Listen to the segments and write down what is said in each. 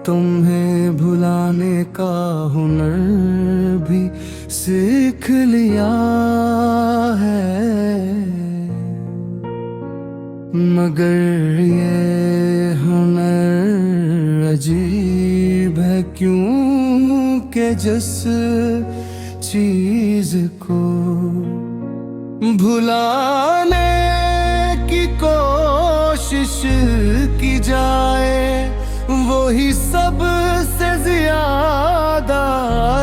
तुम्हें भुलाने का हुनर भी सीख लिया है, मगर ये हुनर अजीब है क्यों कि जिस चीज को भुलाने की कोशिश की जाए वही सबसे ज्यादा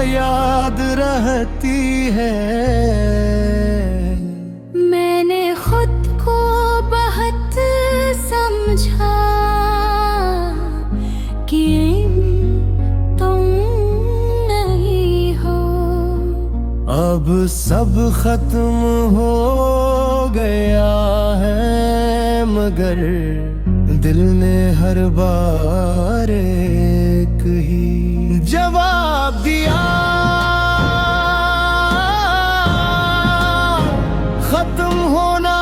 याद रहती है। मैंने खुद को बहुत समझा कि तुम नहीं हो। अब सब खत्म हो गया है, मगर दिल ने हर बार एक ही जवाब दिया। खत्म होना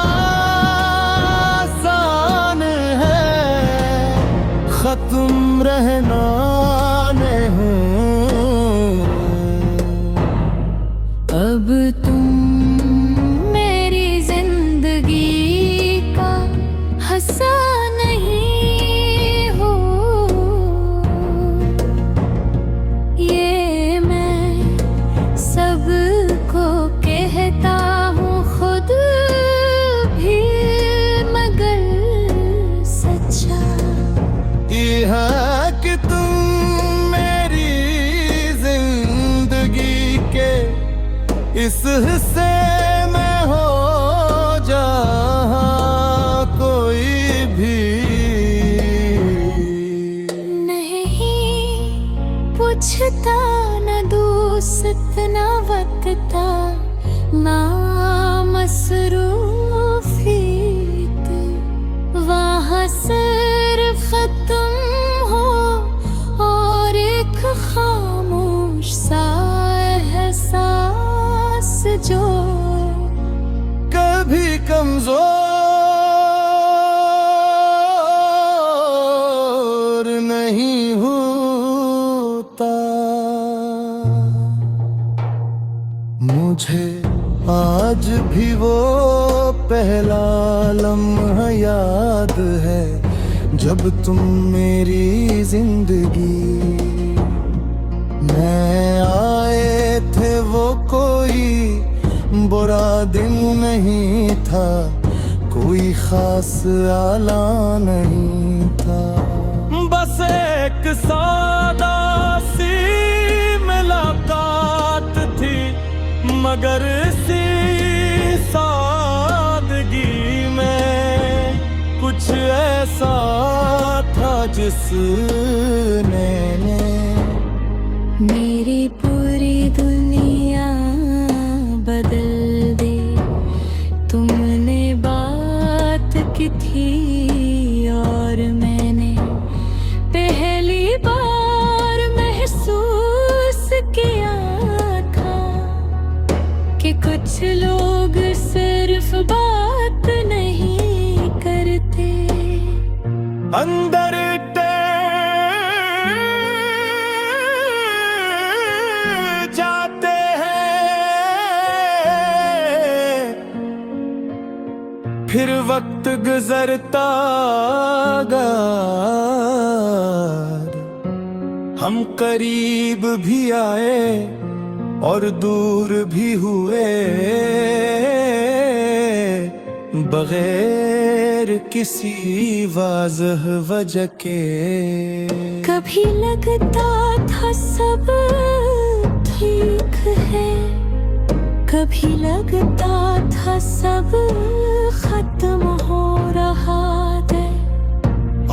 आसान है, खत्म रहना नहीं। अब तुम मेरी जिंदगी का हिस्सा नहीं हो। ये मैं सबको कहता हूँ, खुद भी मगर सच्चा ये है कि तुम मेरी जिंदगी के इस हिस्से में हो जहाँ कोई भी नहीं पूछता, न दोस्त न वक्ता ना मसरूफियत। वहाँ सिर्फ तुम हो और एक खामोश सा एहसास जो कभी कमजोर नहीं होता। मुझे आज भी वो पहला लम्हा याद है जब तुम मेरी जिंदगी में आए थे। वो कोई बुरा दिन नहीं था, कोई खास आला नहीं था, बस एक सादा सी मुलाकात थी। मगर इसी सादगी में कुछ ऐसा था जिसने मेरी पूरी दुनिया बदल दी। तुमने बात की थी और मैंने पहली बार महसूस किया था कि कुछ लोग सिर्फ बात नहीं करते, अंदर जाते हैं। फिर वक्त गुजरता गया, हम करीब भी आए और दूर भी हुए, बगैर किसी वाज़ह वजह के। कभी लगता था सब ठीक है, कभी लगता था सब खत्म हो रहा है,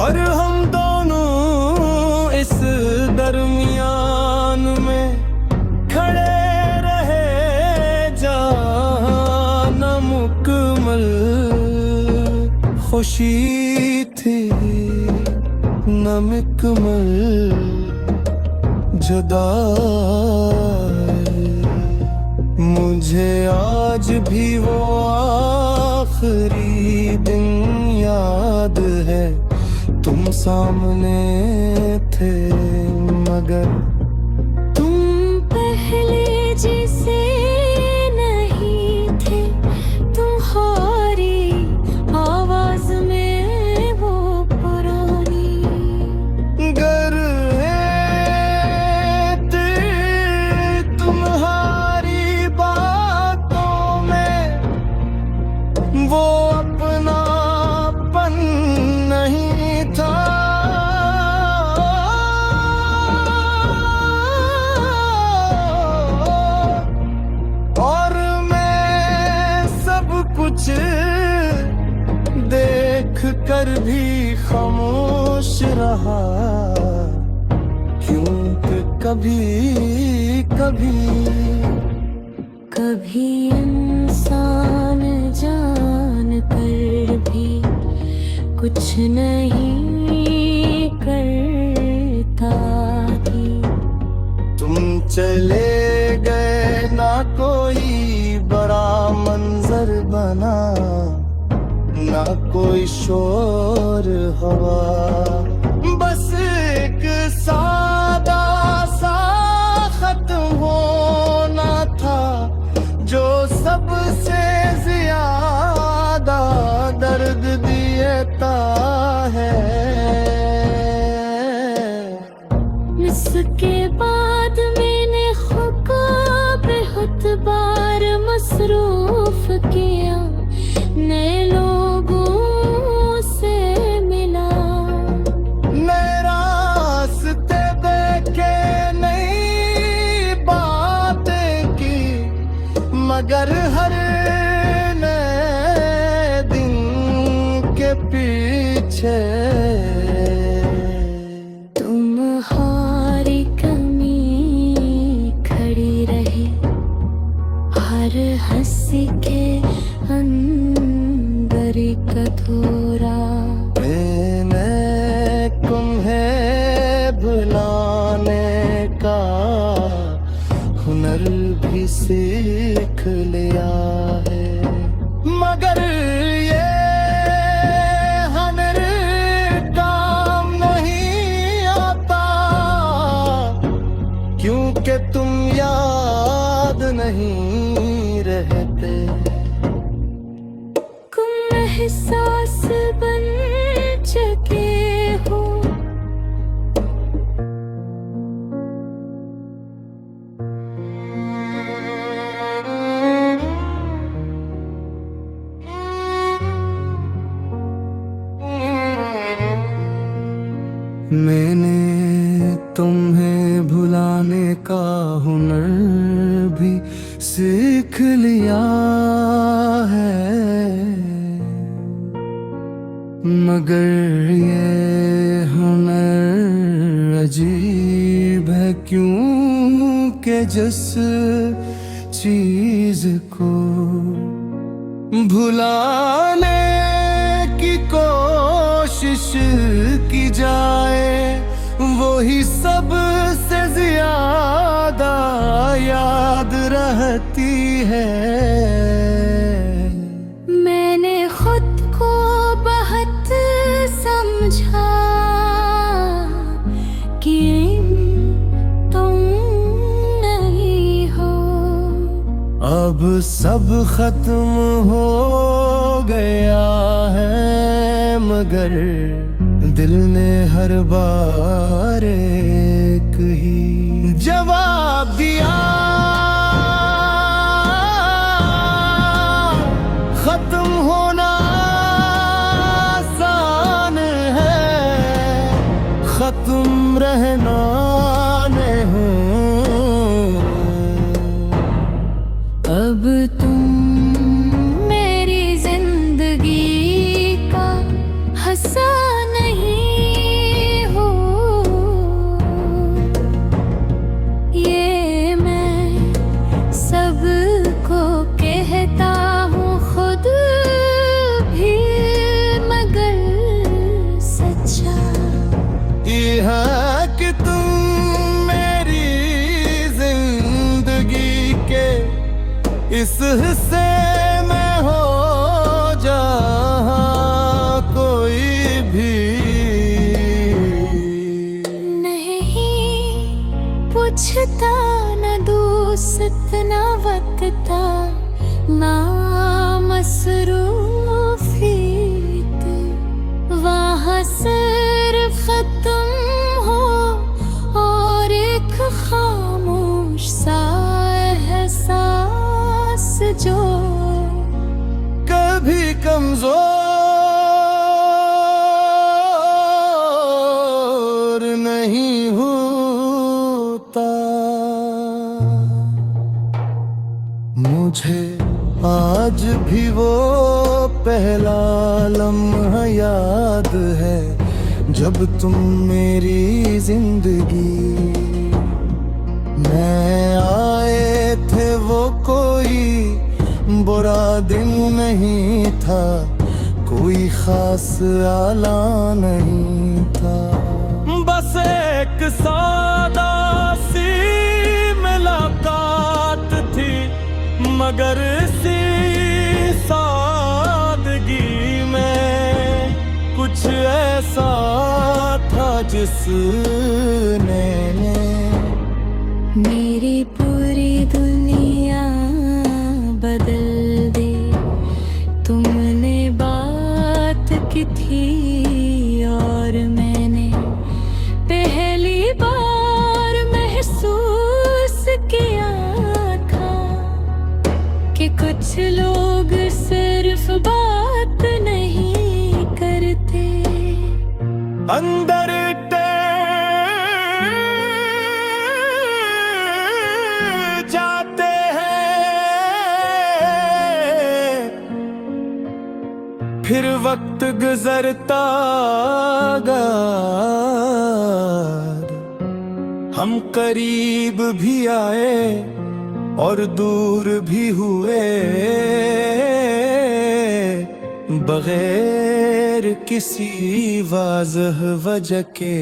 और हम दोनों इस दरमियान में खड़े रहे जहाँ न मुकम्मल खुशी थी न मुकम्मल जुदाई। मुझे आज भी वो आखिरी दिन याद है, तुम सामने थे। कभी कभी कभी इंसान जान कर भी कुछ नहीं करता ही। तुम चले गए ना कोई बड़ा मंजर बना, ना कोई शोर हवा, बस एक सादा सा खत होना था जो सबसे ज्यादा दर्द देता है। इसके बाद मैंने खुद को बहुत बार मसरूफ किया, नए लोगों से मिला, नए रास्ते देखे, नई बातें की, मगर हर नए दिन के पीछे तुम्हारी कमी खड़ी रही, हर हंसी के अंदर एक अधूरा। मैंने तुम्हें भुलाने का हुनर भी सीख लिया है, मगर ये हुनर काम नहीं आता, क्योंकि तुम याद नहीं रहते। तुम एहसास बन चुके हो, मैंने तुम्हें भुलाने का हुनर भी सीख लिया है, मगर ये हुनर अजीब है, क्योंकि जिस चीज को भुलाने की कोशिश की जाए वही सबसे ज्यादा याद रहती है। मैंने खुद को बहुत समझा कि तुम नहीं हो, अब सब खत्म हो गया है, मगर दिल ने हर बार एक ही जवाब दिया। खत्म होना आसान है, खत्म रहना नहीं। अब तुम मेरी जिंदगी का हिस्सा नहीं हो, ये मैं सबको कहता हूँ खुद भी, मगर सच्चा ये है कि तुम मेरी जिंदगी के इस हिस्से में हो जहाँ कोई भी नहीं पूछता, न दोस्त न वक्ता, ना मसरूफियत, वहाँ सिर्फ तुम हो और एक खामोश सा एहसास जो कभी कमजोर नहीं होता। मुझे आज भी वो पहला लम्हा याद है जब तुम मेरी जिंदगी बुरा दिन नहीं था, कोई खास आला नहीं था। बस एक सादा सी मुलाकात थी, मगर इसी सादगी में कुछ ऐसा था जिसने मेरी पूरी दुनिया बदल दी। तुमने बात की थी और मैंने पहली बार महसूस किया था कि कुछ लोग सिर्फ बात नहीं करते, अंदर जाते हैं। फिर वक्त गुजरता गया, हम करीब भी आए और दूर भी हुए, बगैर किसी वाज़ह वजह के।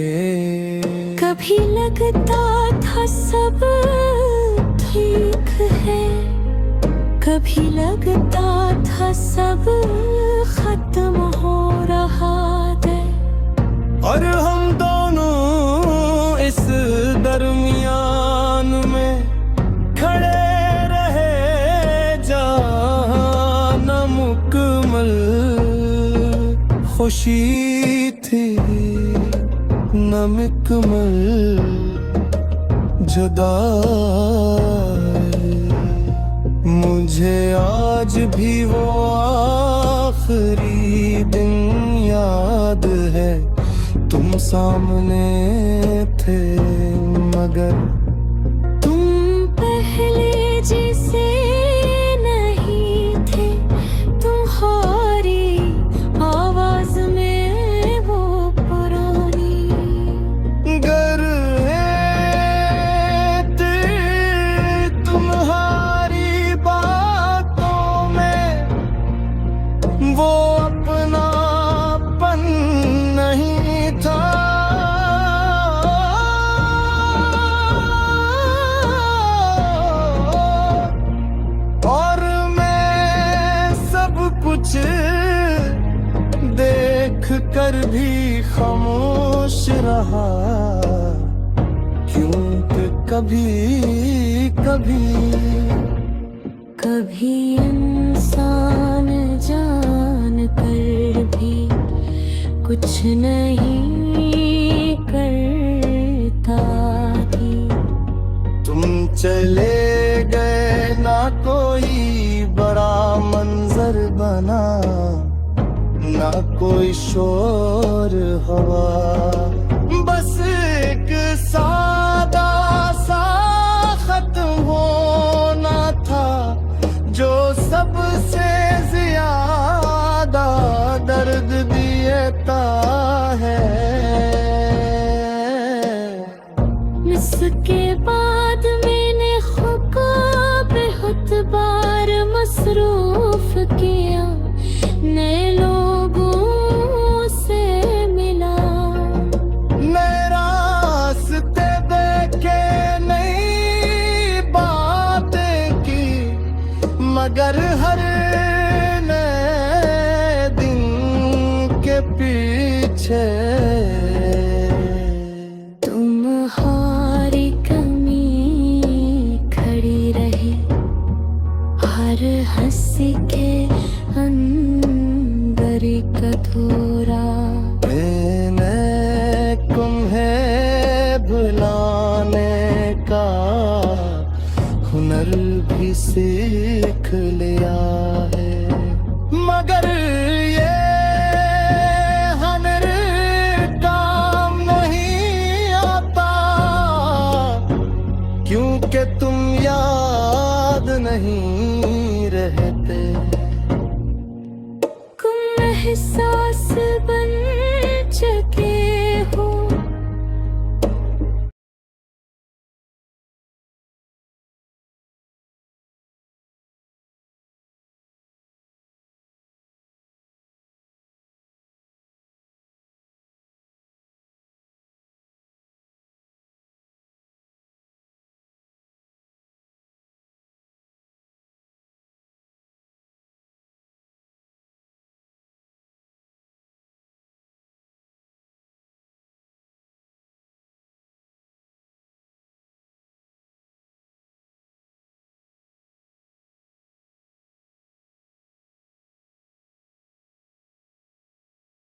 कभी लगता था सब ठीक है, कभी लगता था सब खत्म हो रहा है, और हम दोनों इस दरमियान में खड़े रहे, जहाँ न मुकम्मल खुशी थी न मुकम्मल जुदाई। मुझे आज भी वो आखिरी दिन याद है, तुम सामने थे मगर तुम पहले जैसे नहीं थे। तुम्हारी आवाज में वो पुरानी गर है तुम्हारी बातों में वो अपनापन नहीं था। और मैं सब कुछ देख कर भी खामोश रहा, क्योंकि कभी इंसान जान कर भी कुछ नहीं करता भी। तुम चले गए ना कोई बड़ा मंजर बना, ना कोई शोर हवा, बस एक सादा सा खत होना था जो सबसे ज्यादा दर्द देता है। इसके बाद मैंने खुद को बहुत बार मसरूफ किया, नए लोगों से मिला, नए रास्ते देखे, नई बातें की, मगर हर नए दिन के पीछे तुम्हारी कमी खड़ी रही, हर हंसी के अंदर एक अधूरा। मैंने तुम्हें भुलाने का हुनर भी सीख लिया है, मगर ये हुनर काम नहीं आता, क्योंकि तुम याद नहीं